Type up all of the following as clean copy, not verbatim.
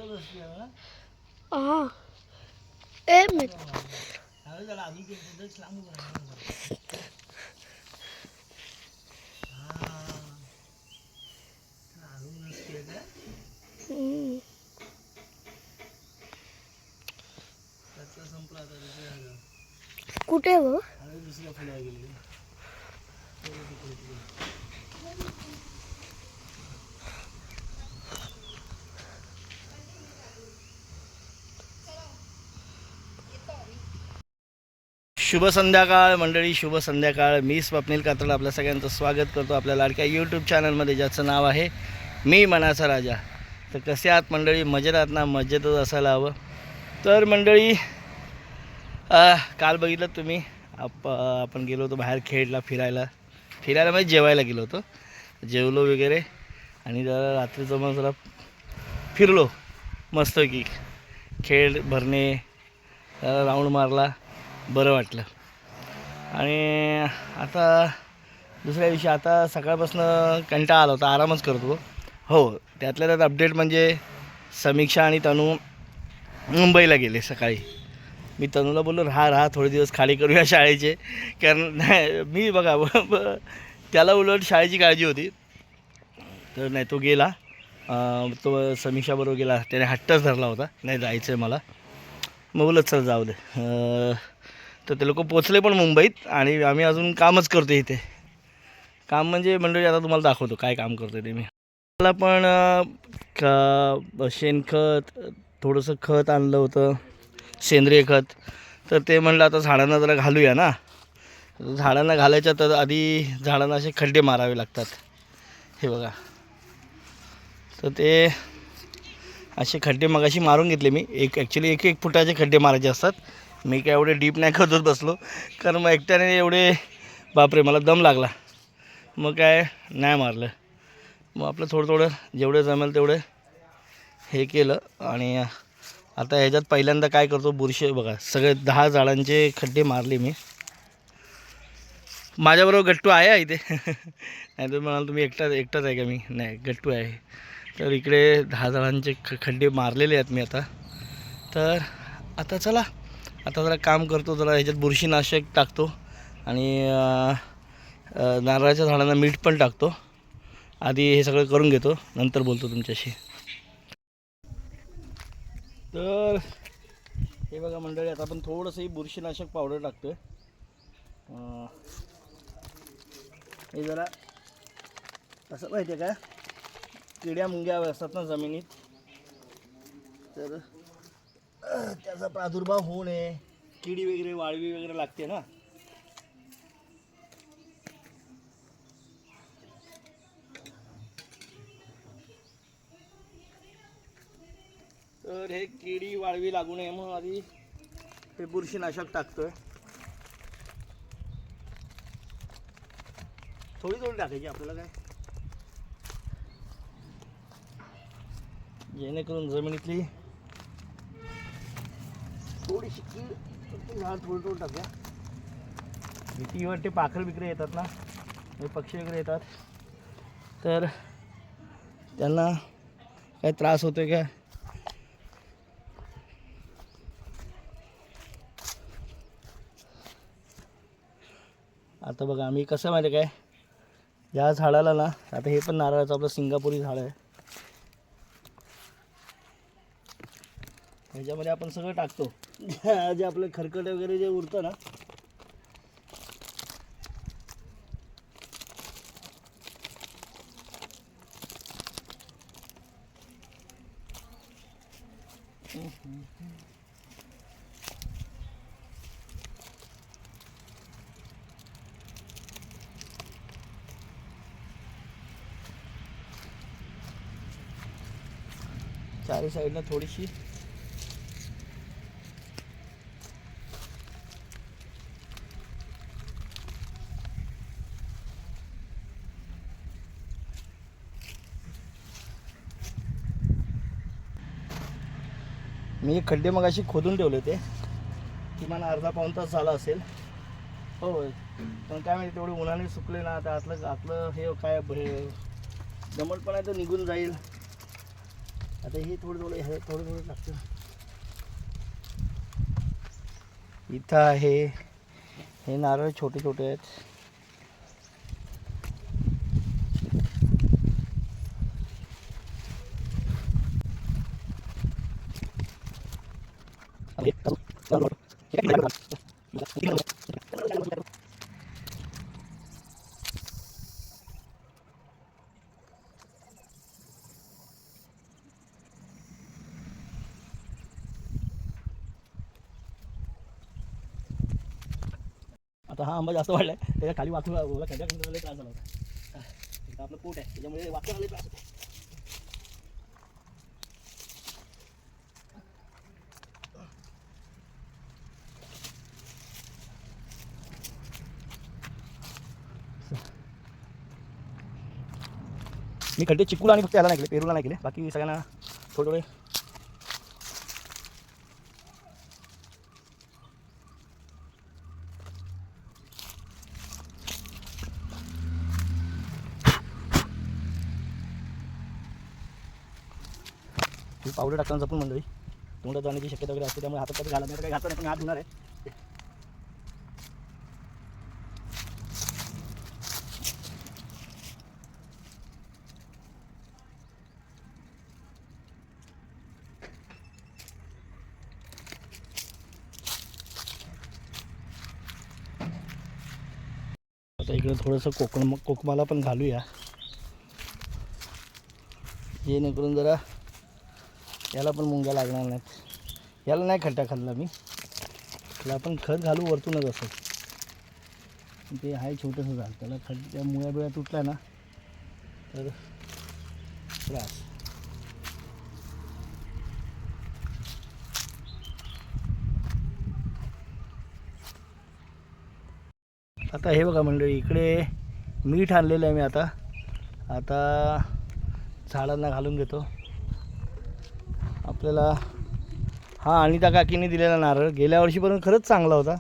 हाँ ए मैं कुठे वो शुभ संध्याकाळ मंडळी, शुभ संध्याकाळ. मी स्वप्नील कात्रड आपल्या सगळ्यांचं स्वागत करतो आपल्या लाडक्या यूट्यूब चॅनलमध्ये, ज्याचं नाव आहे मी मनाचा राजा. तर कसे आहात मंडळी? मजेत आहात ना? मजेतच असायला हवं. तर मंडळी, काल बघितलं तुम्ही, आपण गेलो होतो बाहेर खेळला, फिरायला म्हणजे जेवायला गेलो होतो. जेवलो वगैरे आणि जरा रात्रीचं मग जरा फिरलो मस्त की खेळ भरणे, राऊंड मारला, बरं वाटलं. आणि आता दुसऱ्या दिवशी, आता सकाळपासून कंटाळा आला होता, आरामच करतो. हो, त्यातल्या त्यात अपडेट म्हणजे समीक्षा आणि तनू मुंबईला गेले सकाळी. मी तनूला बोललो राहा थोडे दिवस खाली करूया शाळेचे, कारण मी बघा त्याला उलट शाळेची काळजी होती. तर नाही, तो गेला, तो समीक्षाबरोबर गेला. त्याने हट्टच धरला होता, नाही जायचं आहे मला. मग बोलत चल जाऊ दे. तर ते लोक पोचले पण मुंबईत, आणि आम्ही अजून कामच करतो इथे. काम म्हणजे मंडळी आता तुम्हाला दाखवतो काय काम करतो ते मी. मला पण शेणखत, थोडंसं खत आणलं होतं, सेंद्रिय खत. तर ते म्हणलं आता झाडांना जरा घालूया ना. झाडांना घालायच्या तर आधी झाडांना असे खड्डे मारावे लागतात, हे बघा. तर ते असे खड्डे मगाशी मारून घेतले मी. ॲक्च्युली एक फुटाचे खड्डे मारायचे असतात. मी काय एवढे डीप नाही खोदत बसलो, कारण मग एकट्याने एवढे, बापरे, मला दम लागला. मग काय नाही मारलं. मग आपलं थोडं जेवढं जमेल तेवढं हे केलं. आणि आता ह्याच्यात पहिल्यांदा काय करतो, बुरशी बघा, सगळे 10 झाडांचे खड्डे मारले मी. माझ्याबरोबर गट्टू आहे इथे. नाही तर म्हणाल तुम्ही एकटाच आहे का? मी नाही, गट्टू आहे. तर इकडे 10 झाडांचे खड्डे मारलेले आहेत मी आता. तर आता चला, आता जरा काम करतो, जरा ह्याच्यात बुरशीनाशक टाकतो आणि नारळाच्या झाडांना मीठ पण टाकतो. आधी हे सगळं करून घेतो, नंतर बोलतो तुमच्याशी. तर हे बघा मंडळी, आता आपण थोडंसं ही बुरशीनाशक पावडर टाकतो आहे. हे जरा असं माहिती आहे का, किड्या मुंग्या असतात ना जमिनीत, तर त्याचा प्रादुर्भाव होऊ नये, किडी वगैरे, वाळवी वगैरे लागते ना. तर हे किडी वाळवी लागू नये म्हणून आधी हे बुरशीनाशक टाकतोय. थोडी टाकायची आपल्याला, काय जेणेकरून जमिनीतली थोडीशी कीड, झाड थोडं टाकूया. भीतीवरती पाखर बिकरे येतात ना, हे पक्षी वगैरे येतात, तर त्यांना काय त्रास होतोय का. आता बघा, आम्ही कसं माहिती काय, या झाडाला ना, आता हे पण नारळाचं आपलं सिंगापुरी झाड आहे, ह्याच्यामध्ये आपण सगळं टाकतो. जे आपलं खरकट वगैरे जे उरतं ना, चारी साईडला थोडीशी मी खड्डे मग अशी खोदून ठेवले होते, किमान अर्धा पाऊण तास झाला असेल. हो, पण काय माहिती तेवढे उन्हाने सुकले ना, आता आतलं हे काय दमट पण आहे तर निघून जाईल. आता हे थोडं लागतं. इथं आहे, हे नारळ छोटे छोटे आहेत. आता हा आंबा जास्त वाढलाय, त्याच्या खाली वाकून खड्डा त्रास झाला होता. इथं आपलं पोट आहे, त्याच्यामुळे वाकून त्रास होतो. मी खड्डे चिकूला आणि फक्त याला नाही केले, पेरूला नाही केले, बाकी सगळ्यांना थोडे थोडे. पावडर टाकताना जपून मंडळी, तोंडात जाण्याची शक्यता वगैरे असते, त्यामुळे हातात घालत नाही, काही घातलं नाही, पण हात धुणार आहे. आता इकडे थोडंसं कोकमाला पण घालूया, जेणेकरून जरा याला पण मुंग्या लागणार नाहीत. याला नाही खड्डा खाल्ला मी, त्याला आपण खत घालू वरतूनच असं. ते आहे छोटंसं झाड, त्याला त्या मुळ्या बिळ्या तुटल्या ना तर त्रास. आता हे बघा मंडळी, इकडे मीठ आणलेलं आहे मी. आता झाडांना घालून घेतो. आपल्याला हा अनिता काकीने दिलेला नारळ गेल्या वर्षीपर्यंत खरंच चांगला होता,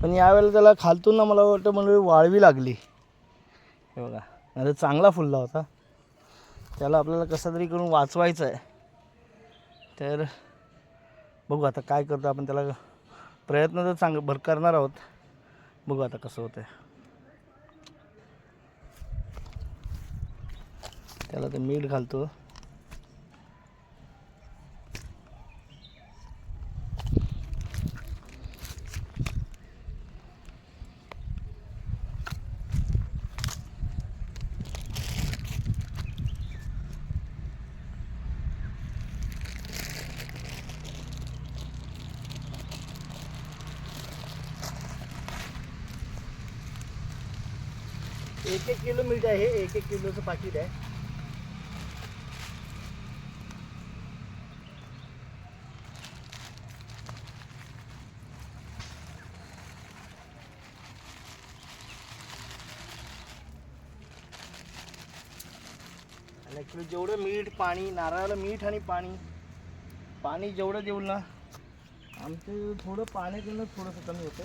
पण यावेळेला त्याला खालतून ना मला वाटतं मंडळी वाळवी लागली. हे बघा, नारळ चांगला फुलला होता, त्याला आपल्याला कसं तरी करून वाचवायचं आहे. तर बघू आता काय करतो आपण, त्याला प्रयत्न तर भर करणार आहोत. बघू आता कसं होतं. त्याला ते मीठ घालतो. एक किलो मीठ आहे, 1 किलोचं पाकिट आहे. आणि ॲक्च्युली जेवढं मीठ पाणी, नारळाला मीठ आणि पाणी जेवढं देऊ ना, आमचं थोडं पाण्याकडून थोडंसं कमी होतं,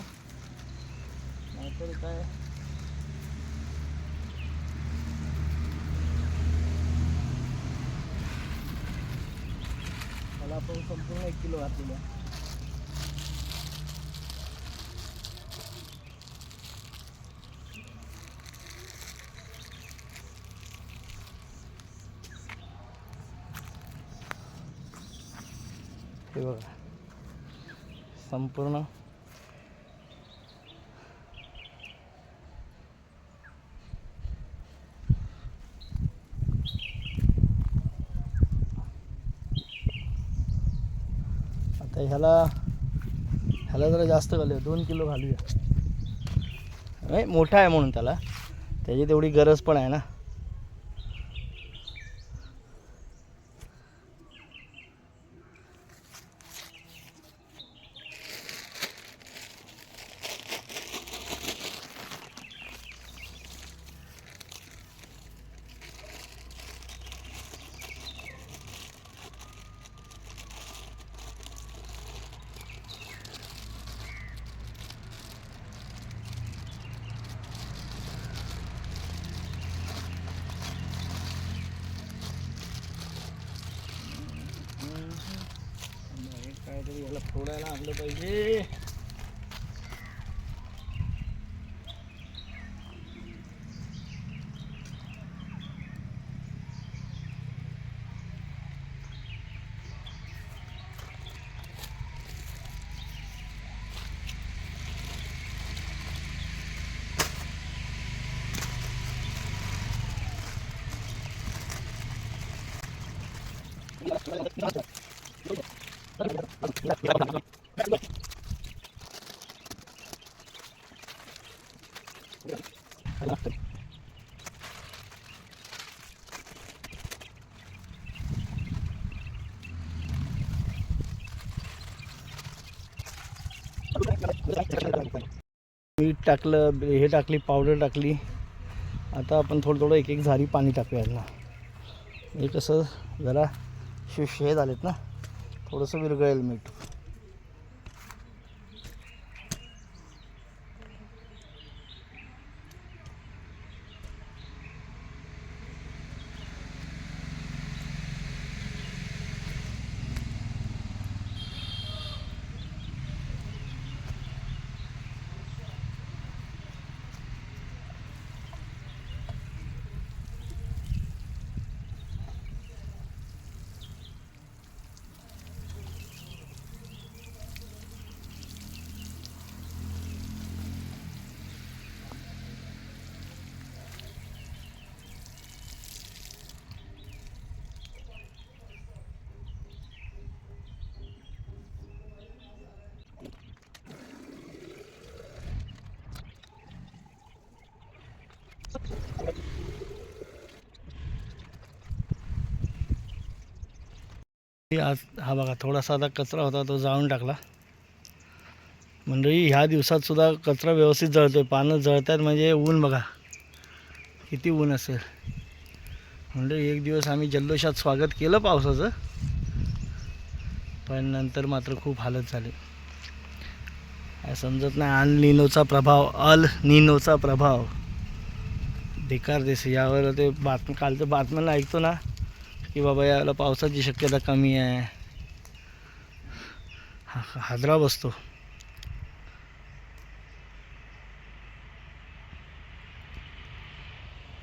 नाहीतर काय. मला आपण संपूर्ण 1 किलो घातलेलं आहे. हे बघा संपूर्ण. आता ह्याला जरा जास्त घालूया, 2 किलो घालूया. नाही मोठा आहे म्हणून त्याला, त्याची तेवढी गरज पण आहे ना. काहीतरी याला फोडायला आणलं पाहिजे. मीठ टाकलं, हे टाकली, पावडर टाकली. आता आपण थोडं थोडं एक एक झारी पाणी टाकूया ना. हे कसं जरा हे झालेत ना, थोडंसं विरघळेल मीठ. आज हा बघा थोडासा आता कचरा होता तो जाळून टाकला. मंडळी ह्या दिवसात सुद्धा कचरा व्यवस्थित जळतोय. पानं जळतात म्हणजे ऊन बघा किती ऊन असेल. म्हणजे एक दिवस आम्ही जल्लोषात स्वागत केलं पावसाचं, पण नंतर मात्र खूप हालत झाली. काय समजत नाही. अल नीनोचा प्रभाव बेकार दिस. यावर ते कालचं बातम्यांना ऐकतो ना की बाबा याला पावसाची शक्यता कमी आहे. हादरा बसतो.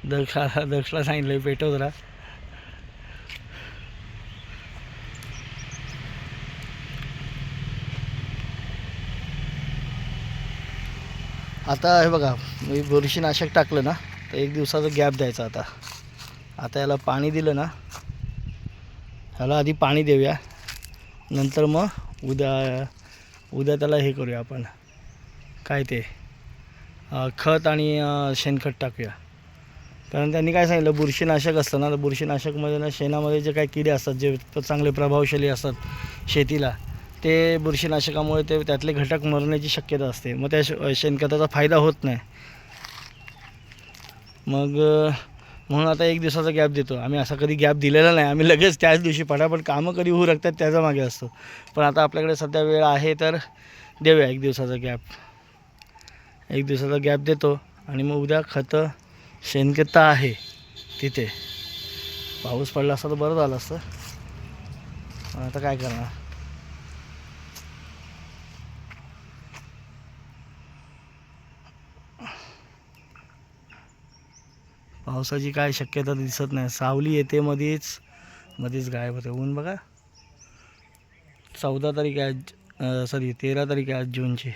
दक्षला सांगितलं पेटव जरा. आता हे बघा मी बुरशीनाशक टाकलं ना तर एक दिवसाचा गॅप द्यायचा. आता याला पाणी दिलं ना, ह्याला आधी पाणी देऊया, नंतर मग उद्या त्याला हे करूया आपण, काय ते खत आणि शेणखत टाकूया. कारण त्यांनी काय सांगितलं, बुरशीनाशक असतं ना, तर बुरशीनाशकमध्ये ना शेणामध्ये जे काही किडे असतात जे चांगले प्रभावशाली असतात शेतीला, ते बुरशीनाशकामुळे ते त्यातले घटक मरण्याची शक्यता असते. मग त्या शेणखताचा फायदा होत नाही. मग म्हणून आता एक दिवसाचा गॅप देतो आम्ही. असा कधी गॅप दिलेला नाही. आम्ही लगेच त्याच दिवशी पटापट कामं कधी होऊ लागतात त्याच्या मागे असतो. पण आता आपल्याकडे सध्या वेळ आहे तर देऊया एक दिवसाचा गॅप. एक दिवसाचा गॅप देतो आणि मग उद्या खतं शेणखत आहे तिथे. पाऊस पडला असता तर बरं झालं असतं, पण आता काय करणार. पावसाची काय शक्यता दिसत नाही. सावली येते मध्येच गायब होते. ऊन बघा. 14 तारीख आहे, 13 तारीख आहे आज जूनची.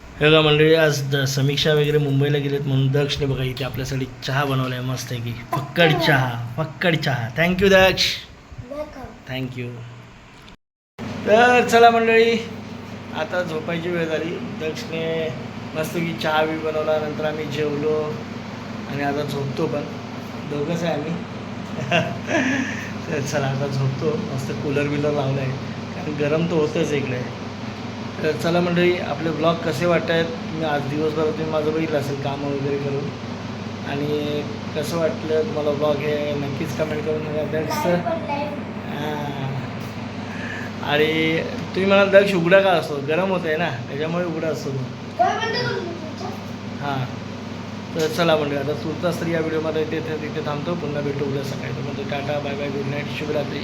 हे का मंडळी, आज समीक्षा वगैरे मुंबईला गेलेत म्हणून दक्षने बघा इथे आपल्यासाठी चहा बनवला आहे मस्त आहे की फक्कड चहा. थँक्यू दक्ष, थँक्यू. तर चला मंडळी, आता झोपायची वेळ झाली. दक्षने मस्त की चहा बी बनवला, नंतर आम्ही जेवलो आणि आता झोपतो. पण दोघंच आहे आम्ही. तर चला आता झोपतो. मस्त कूलर बिलर लावला आहे कारण गरम तर होतंच इकडे. तर चला मंडळी, आपले ब्लॉग कसे वाटत आहेत, मी आज दिवसभर तुम्ही माझं बघितलं असेल कामं वगैरे करून, आणि कसं वाटलं तुम्हाला ब्लॉग हे नक्कीच कमेंट करून सांगा. आणि तुम्ही म्हणाल दक्ष उघडा का असतो, गरम होत आहे ना त्याच्यामुळे उघडा असतो तो. हां तर चला मंडळी, आता तुर्तास तर या व्हिडिओमध्ये तिथे थांबतो. पुन्हा भेटू उद्या सकाळी. तर म्हणजे टाटा, बाय बाय, गुड नाईट, शुभरात्री.